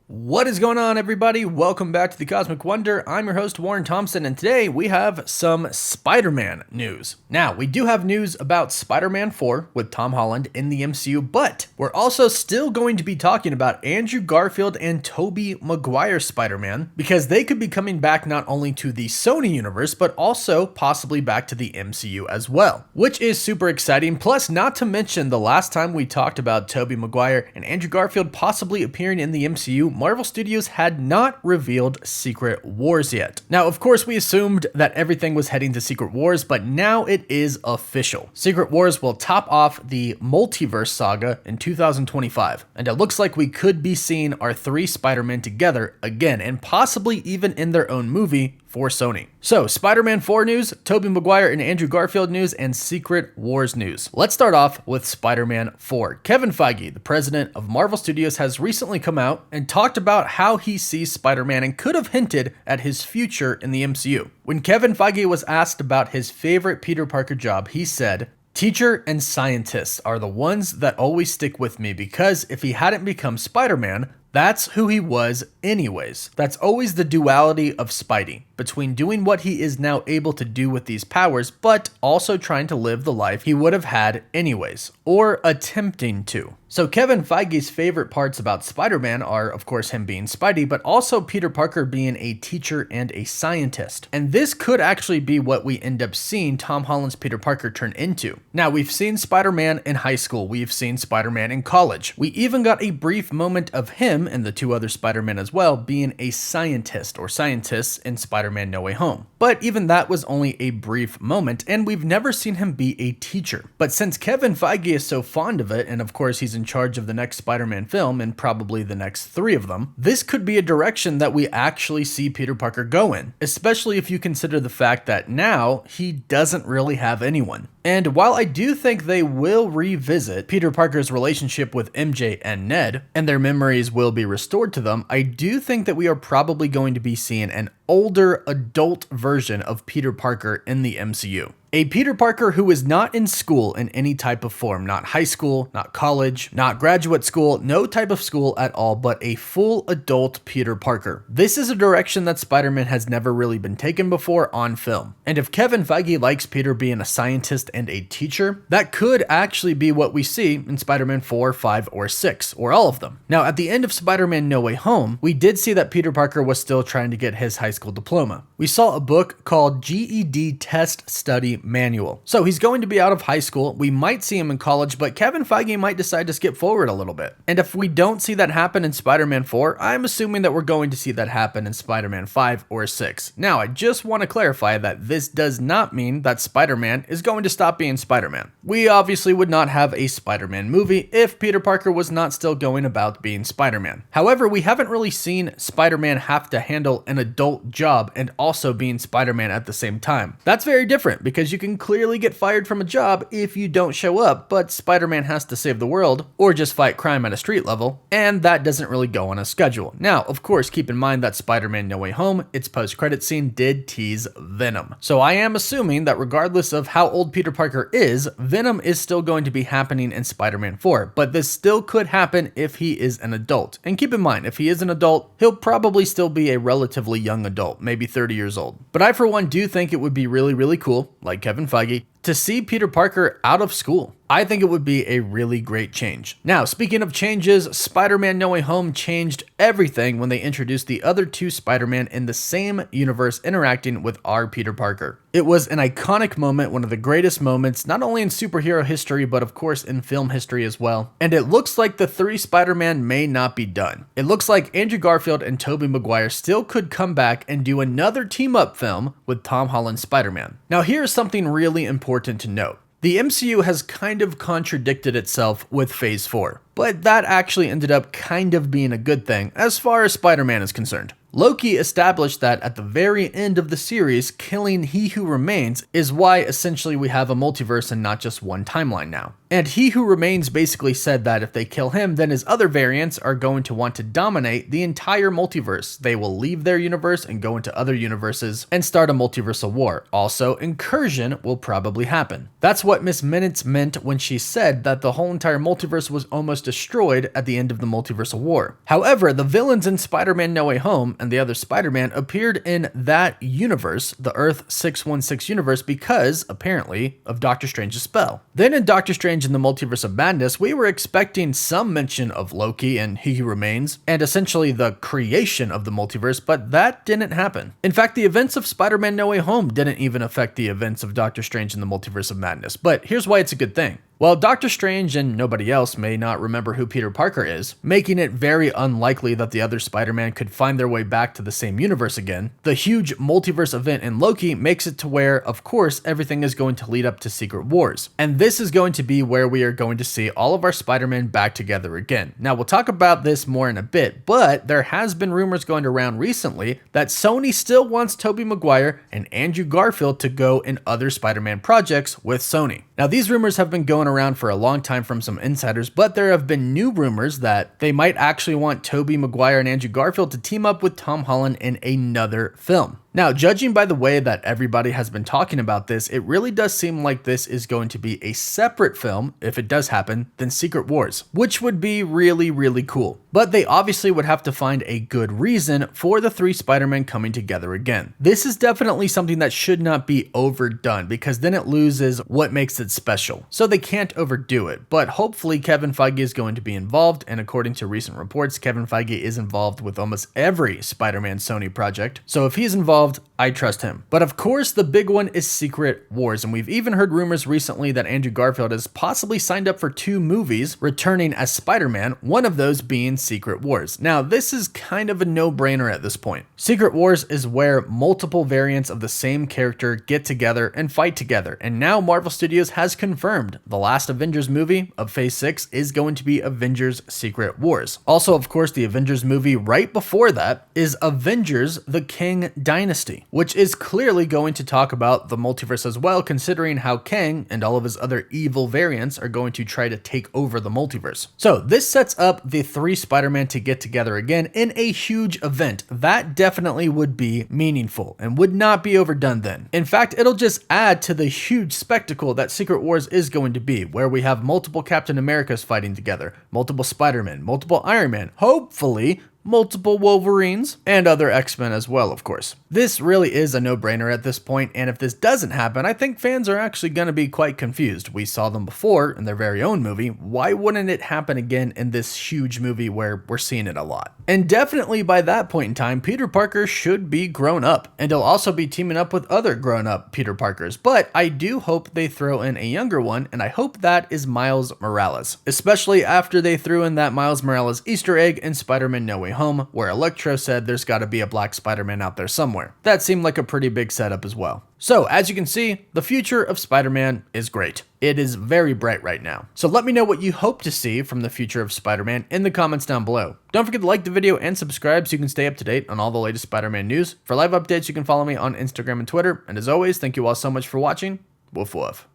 What is going on, everybody? Welcome back to the Cosmic Wonder. I'm your host, Warren Thompson, and today we have some Spider-Man news. Now, we do have news about Spider-Man 4 with Tom Holland in the MCU, but we're also still going to be talking about Andrew Garfield and Tobey Maguire Spider-Man, because they could be coming back not only to the Sony universe, but also possibly back to the MCU as well, which is super exciting. Plus, not to mention, the last time we talked about Tobey Maguire and Andrew Garfield possibly appearing in the MCU, Marvel Studios had not revealed Secret Wars yet. Now, of course, we assumed that everything was heading to Secret Wars, but now it is official. Secret Wars will top off the Multiverse saga in 2025, and it looks like we could be seeing our three Spider-Men together again, and possibly even in their own movie for Sony. So, Spider-Man 4 news, Tobey Maguire and Andrew Garfield news, and Secret Wars news. Let's start off with Spider-Man 4. Kevin Feige, the president of Marvel Studios, has recently come out and talked about how he sees Spider-Man and could have hinted at his future in the MCU. When Kevin Feige was asked about his favorite Peter Parker job, he said, "Teacher and scientists are the ones that always stick with me because if he hadn't become Spider-Man, that's who he was anyways." That's always the duality of Spidey, between doing what he is now able to do with these powers, but also trying to live the life he would have had anyways, or attempting to. So Kevin Feige's favorite parts about Spider-Man are, of course, him being Spidey, but also Peter Parker being a teacher and a scientist. And this could actually be what we end up seeing Tom Holland's Peter Parker turn into. Now, we've seen Spider-Man in high school, we've seen Spider-Man in college. We even got a brief moment of him and the two other Spider-Men as well being a scientist or scientists in Spider-Man No Way Home. But even that was only a brief moment, and we've never seen him be a teacher. But since Kevin Feige is so fond of it, and of course he's in charge of the next Spider-Man film and probably the next three of them, this could be a direction that we actually see Peter Parker go in, especially if you consider the fact that now he doesn't really have anyone. And while I do think they will revisit Peter Parker's relationship with MJ and Ned, and their memories will be restored to them, I do think that we are probably going to be seeing an older adult version of Peter Parker in the MCU. A Peter Parker who is not in school in any type of form, not high school, not college, not graduate school, no type of school at all, but a full adult Peter Parker. This is a direction that Spider-Man has never really been taken before on film. And if Kevin Feige likes Peter being a scientist and a teacher, that could actually be what we see in Spider-Man 4, 5, or 6, or all of them. Now, at the end of Spider-Man No Way Home, we did see that Peter Parker was still trying to get his high school diploma. We saw a book called GED Test Study Manual. So he's going to be out of high school. We might see him in college, but Kevin Feige might decide to skip forward a little bit. And if we don't see that happen in Spider-Man 4, I'm assuming that we're going to see that happen in Spider-Man 5 or 6. Now, I just want to clarify that this does not mean that Spider-Man is going to stop being Spider-Man. We obviously would not have a Spider-Man movie if Peter Parker was not still going about being Spider-Man. However, we haven't really seen Spider-Man have to handle an adult job and also being Spider-Man at the same time. That's very different because you can clearly get fired from a job if you don't show up, but Spider-Man has to save the world or just fight crime at a street level, and that doesn't really go on a schedule. Now, of course, keep in mind that Spider-Man No Way Home, its post-credit scene did tease Venom. So I am assuming that regardless of how old Peter Parker is, Venom is still going to be happening in Spider-Man 4, but this still could happen if he is an adult. And keep in mind, if he is an adult, he'll probably still be a relatively young adult, maybe 30 years old. But I, for one, do think it would be really, really cool, like Kevin Feige, to see Peter Parker out of school. I think it would be a really great change. Now, speaking of changes, Spider-Man No Way Home changed everything when they introduced the other two Spider-Man in the same universe interacting with our Peter Parker. It was an iconic moment, one of the greatest moments, not only in superhero history, but of course in film history as well. And it looks like the three Spider-Man may not be done. It looks like Andrew Garfield and Tobey Maguire still could come back and do another team-up film with Tom Holland's Spider-Man. Now, here's something really important to note. The MCU has kind of contradicted itself with Phase 4, but that actually ended up kind of being a good thing as far as Spider-Man is concerned. Loki established that at the very end of the series, killing He Who Remains is why essentially we have a multiverse and not just one timeline now. And He Who Remains basically said that if they kill him, then his other variants are going to want to dominate the entire multiverse. They will leave their universe and go into other universes and start a multiversal war. Also, incursion will probably happen. That's what Miss Minutes meant when she said that the whole entire multiverse was almost destroyed at the end of the multiversal war. However, the villains in Spider-Man No Way Home and the other Spider-Man appeared in that universe, the Earth 616 universe, because, apparently, of Doctor Strange's spell. Then in Doctor Strange in the Multiverse of Madness, we were expecting some mention of Loki and He Who Remains, and essentially the creation of the multiverse, but that didn't happen. In fact, the events of Spider-Man No Way Home didn't even affect the events of Doctor Strange in the Multiverse of Madness, but here's why it's a good thing. While Doctor Strange and nobody else may not remember who Peter Parker is, making it very unlikely that the other Spider-Man could find their way back to the same universe again, the huge multiverse event in Loki makes it to where, of course, everything is going to lead up to Secret Wars. And this is going to be where we are going to see all of our Spider-Man back together again. Now, we'll talk about this more in a bit, but there has been rumors going around recently that Sony still wants Tobey Maguire and Andrew Garfield to go in other Spider-Man projects with Sony. Now, these rumors have been going around for a long time from some insiders, but there have been new rumors that they might actually want Tobey Maguire and Andrew Garfield to team up with Tom Holland in another film. Now, judging by the way that everybody has been talking about this, it really does seem like this is going to be a separate film, if it does happen, than Secret Wars, which would be really, really cool. But they obviously would have to find a good reason for the three Spider-Men coming together again. This is definitely something that should not be overdone, because then it loses what makes it special. So they can't overdo it, but hopefully Kevin Feige is going to be involved, and according to recent reports, Kevin Feige is involved with almost every Spider-Man Sony project. So if he's involved, I trust him. But of course, the big one is Secret Wars, and we've even heard rumors recently that Andrew Garfield has possibly signed up for 2 movies returning as Spider-Man, one of those being Secret Wars. Now, this is kind of a no-brainer at this point. Secret Wars is where multiple variants of the same character get together and fight together, and now Marvel Studios has confirmed the last Avengers movie of Phase 6 is going to be Avengers Secret Wars. Also, of course, the Avengers movie right before that is Avengers The Kang Dynasty, which is clearly going to talk about the multiverse as well, considering how Kang and all of his other evil variants are going to try to take over the multiverse. So this sets up the 3 Spider-Man to get together again in a huge event. That definitely would be meaningful and would not be overdone then. In fact, it'll just add to the huge spectacle that Secret Wars is going to be, where we have multiple Captain Americas fighting together, multiple Spider-Man, multiple Iron Man, hopefully multiple Wolverines, and other X-Men as well, of course. This really is a no-brainer at this point, and if this doesn't happen, I think fans are actually going to be quite confused. We saw them before in their very own movie. Why wouldn't it happen again in this huge movie where we're seeing it a lot? And definitely by that point in time, Peter Parker should be grown up, and he'll also be teaming up with other grown-up Peter Parkers. But I do hope they throw in a younger one, and I hope that is Miles Morales, especially after they threw in that Miles Morales Easter egg in Spider-Man No Way Home, where Electro said there's got to be a black Spider-Man out there somewhere. That seemed like a pretty big setup as well. So, as you can see, the future of Spider-Man is great. It is very bright right now. So let me know what you hope to see from the future of Spider-Man in the comments down below. Don't forget to like the video and subscribe so you can stay up to date on all the latest Spider-Man news. For live updates, you can follow me on Instagram and Twitter. And as always, thank you all so much for watching. Woof woof.